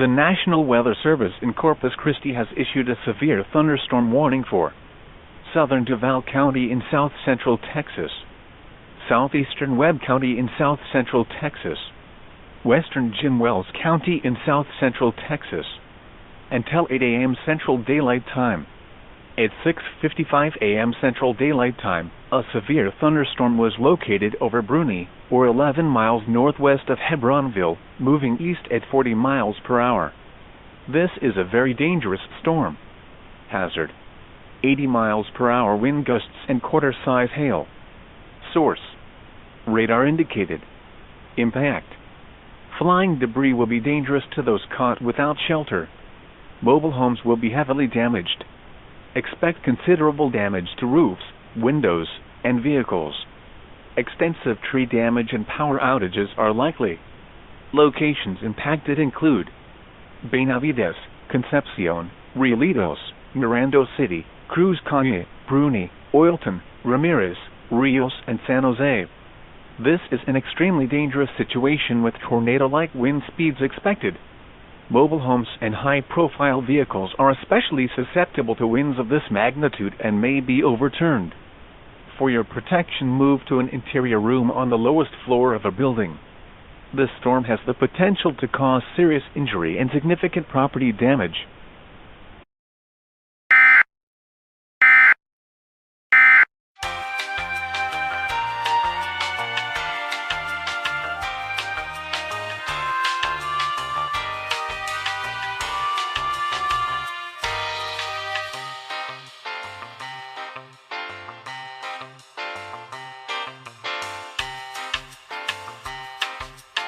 The National Weather Service in Corpus Christi has issued a severe thunderstorm warning for southern Duval County in south-central Texas, southeastern Webb County in south-central Texas, western Jim Wells County in south-central Texas, until 8 a.m. Central Daylight Time. At 6:55 a.m. Central Daylight Time, a severe thunderstorm was located over Bruni, or 11 miles northwest of Hebbronville, moving east at 40 miles per hour. This is a very dangerous storm. Hazard: 80 miles per hour wind gusts and quarter-size hail. Source: radar indicated. Impact: flying debris will be dangerous to those caught without shelter. Mobile homes will be heavily damaged. Expect considerable damage to roofs, windows, and vehicles. Extensive tree damage and power outages are likely. Locations impacted include Benavides, Concepcion, Rialitos, Mirando City, Cruz County, Bruni, Oilton, Ramirez, Rios, and San Jose. This is an extremely dangerous situation with tornado-like wind speeds expected. Mobile homes and high-profile vehicles are especially susceptible to winds of this magnitude and may be overturned. For your protection, move to an interior room on the lowest floor of a building. This storm has the potential to cause serious injury and significant property damage.